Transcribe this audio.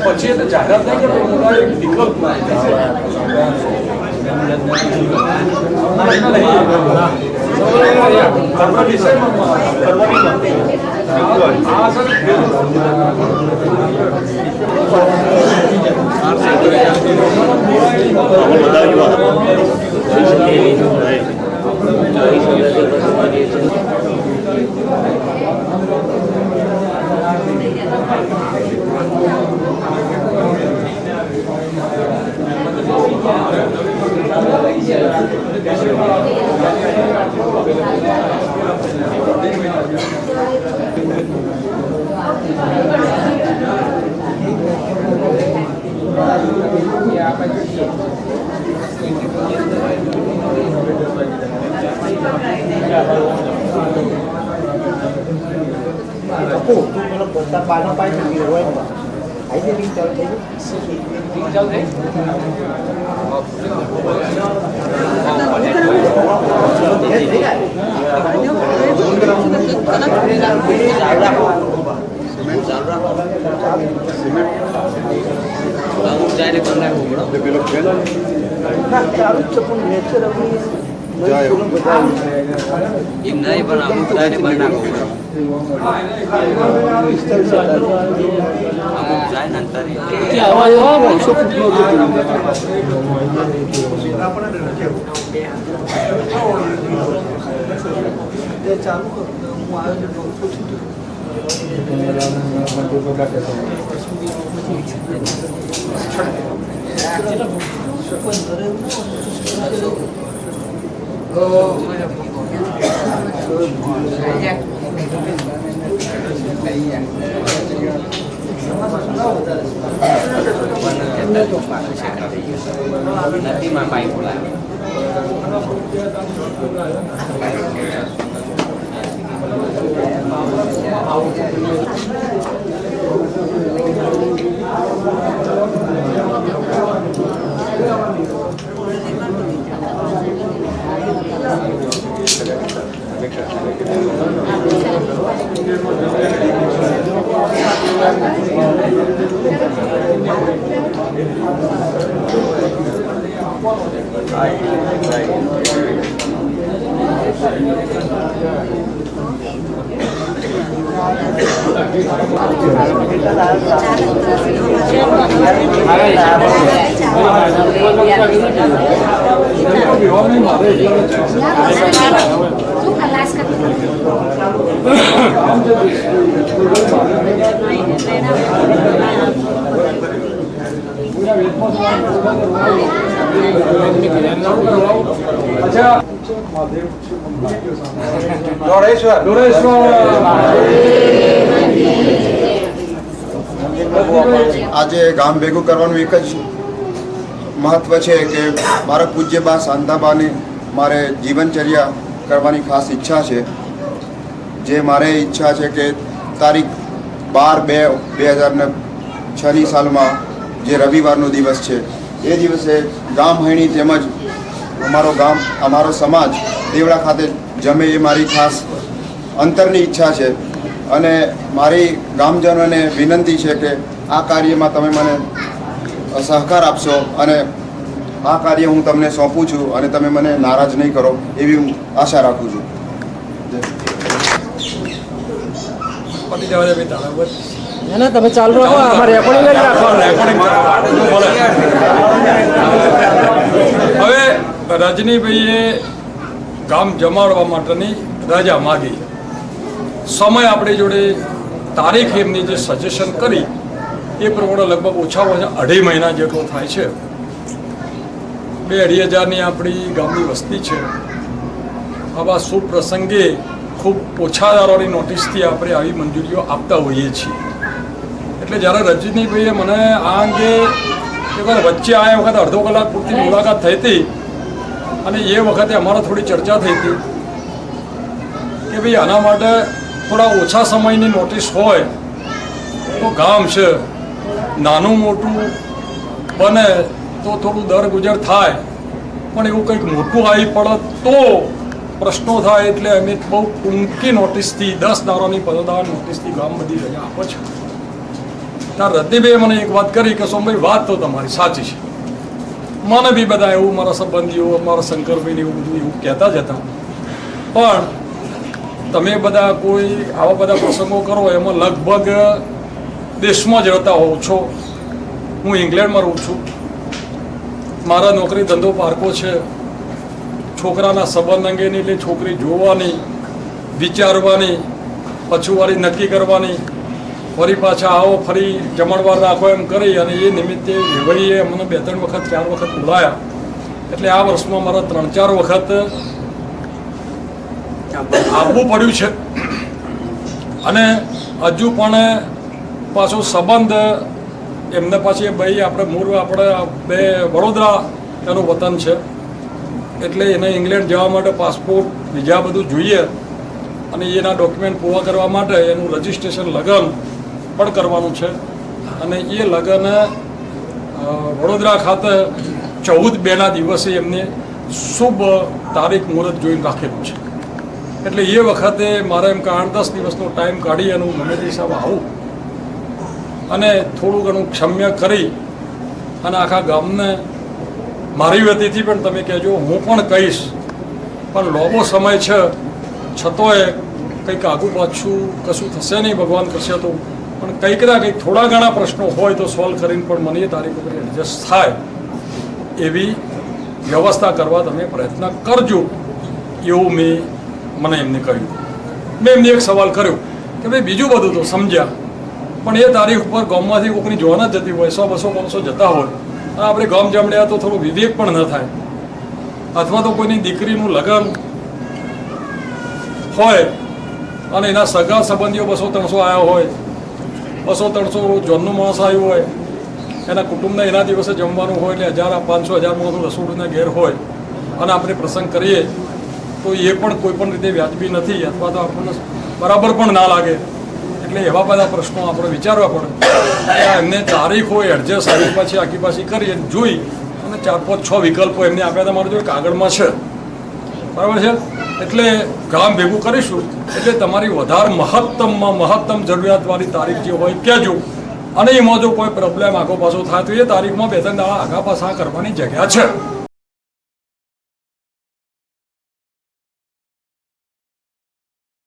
પછી તો જાહેરાત થાય કે વિકલ્પ नहीं पण अमुक जायने बंद नको अमुक जाय नंतर nanti mampai pulang. अच्छा डोरेश्वर આજે ગામ ભેગું કરવાનું એક જ મહત્વ છે કે મારા પૂજ્ય બા શાંતાબાની મારે જીવનચર્યા કરવાની ખાસ ઈચ્છા છે. જે મારે ઈચ્છા છે કે તારીખ 12/2/2006ની સાલમાં જે રવિવારનો દિવસ છે એ દિવસે ગામ હૈણી તેમજ અમારો સમાજ દેવડા ખાતે જમે એ મારી ખાસ અંતરની ઈચ્છા છે. અને મારી ગામજનોને વિનંતી છે કે આ કાર્યમાં તમે મને સહકાર આપશો અને આ કાર્ય હું તમને સોંપું છું અને તમે મને નારાજ નહીં કરો એવી હું આશા રાખું છું. તમે ચાલુ રાખો, અમારે રેકોર્ડિંગ જ રાખવાનું. હવે રજનીભાઈએ ગામ જમાડવા માટેની રજા માગી. સમય આપણી જોડે તારીખ એમની જે સજેશન કરી એ પ્રમાણે લગભગ ઓછામાં ઓછા 2.5 મહિના જેટલો થાય છે. 2,000-2,500ની આપણી ગામની વસ્તી છે. આવા શુભ પ્રસંગે ખૂબ ઓછા દારોની નોટિસથી આપણે આવી મંજૂરીઓ આપતા હોઈએ છીએ. એટલે જ્યારે રજનીભાઈએ મને આ અંગે વચ્ચે આ વખતે અડધો કલાક પૂરતી મુલાકાત થઈ હતી અને એ વખતે અમારે થોડી ચર્ચા થઈ હતી કે ભાઈ આના માટે થોડા ઓછા સમયની નોટિસ હોય તો ગામ છે નાનું મોટું બને તો થોડું દર ગુજર થાય, પણ એવું કંઈક મોટું આવી પડે તો પ્રશ્નો થાય. એટલે અમે બહુ ટૂંકી નોટિસથી 10 દારોની 15 દારોની નોટિસથી ગામ બધી રજા આપો છે. ત્યાં રજનીભાઈએ મને એક વાત કરી કે સોમભાઈ વાત તો તમારી સાચી છે. મને બી બધા એવું મારા સંબંધીઓ મારા શંકરભાઈને એવું બધું એવું કહેતા જ હતા, પણ તમે બધા કોઈ આવા બધા પ્રસંગો કરો એમાં લગભગ દેશમાં જ રહેતા હોવ છો. હું ઇંગ્લેન્ડમાં રહું છું. મારા નોકરી ધંધો પારકો છે. છોકરાના સંબંધ અંગેની એટલે છોકરી જોવાની, વિચારવાની, પછુવાળી નક્કી કરવાની, ફરી પાછા આવો ફરી જમણવાર રાખો એમ કરી અને એ નિમિત્તે વેવાઈએ મને 2-3 વખત 4 વખત બોલાયા. એટલે આ વર્ષમાં મારા 3-4 વખત આવવું પડ્યું છે. અને હજુ પણ પાછો સંબંધ એમને પાછી ભાઈ આપણે મૂળ આપણે બે વડોદરા એનું વતન છે એટલે એને ઇંગ્લેન્ડ જવા માટે પાસપોર્ટ વિઝા બધું જોઈએ અને એના ડોક્યુમેન્ટ પૂરા કરવા માટે એનું રજિસ્ટ્રેશન લગ્ન પણ કરવાનું છે. અને એ લગ્ન વડોદરા ખાતે 14/2ના દિવસે એમને શુભ તારીખ મુહૂર્ત જોઈને રાખેલું છે. એટલે એ વખતે મારે એમ કે 8-10 દિવસનો ટાઈમ કાઢી અને હું ગમે તે હિસાબે આવું અને થોડું ઘણું ક્ષમ્ય કરી અને આખા ગામને મારી વતીથી પણ તમે કહેજો, હું પણ કહીશ. પણ લાંબો સમય છે છતોય કંઈક આગું પાછું કશું થશે નહીં, ભગવાન કરશે તો. પણ કંઈક ના કંઈક થોડા ઘણા પ્રશ્નો હોય તો સોલ્વ કરીને પણ મને એ તારીખ ઉપર એડજસ્ટ થાય એવી વ્યવસ્થા કરવા તમે પ્રયત્ન કરજો એવું મને એમને કહ્યું. મેં એમને એક સવાલ કર્યો કે ભાઈ બીજું બધું તો સમજ્યા, પણ એ તારીખ ઉપર ગામમાંથી કોઈની જોવાના જ જતી હોય, 100, 200, 500 જતા હોય અને આપણે ગામ જમણ્યા તો થોડો વિવેક પણ ન થાય. અથવા તો કોઈની દીકરીનું લગ્ન હોય અને એના સગા સંબંધીઓ 200-300 આવ્યા હોય, 200-300 જોનનું માણસ આવ્યું હોય, એના કુટુંબના એના દિવસે જમવાનું હોય એટલે 1,000-500-1000 માણસનું રસોડુંના ઘેર હોય અને આપણે પ્રસંગ કરીએ તો એ પણ કોઈ પણ રીતે વ્યાજબી નથી અથવા તો આપણને બરાબર પણ ના લાગે. એટલે એવા બધા પ્રશ્નો આપણે વિચારવા પડે. એમને તારીખો એડજસ્ટ આવી આખી પાછી કરી જોઈ અને 4-5-6 વિકલ્પો એમને આપ્યા હતા મારા જોડે કાગળમાં છે, બરાબર છે. એટલે ગામ ભેગું કરીશું એટલે તમારી વધારે મહત્તમ જરૂરિયાતવાળી તારીખ જે હોય કહેજો. અને એમાં જો કોઈ પ્રોબ્લેમ આગો પાછો થાય તો એ તારીખમાં 2-3 દાડા આગા પાછા કરવાની જગ્યા છે.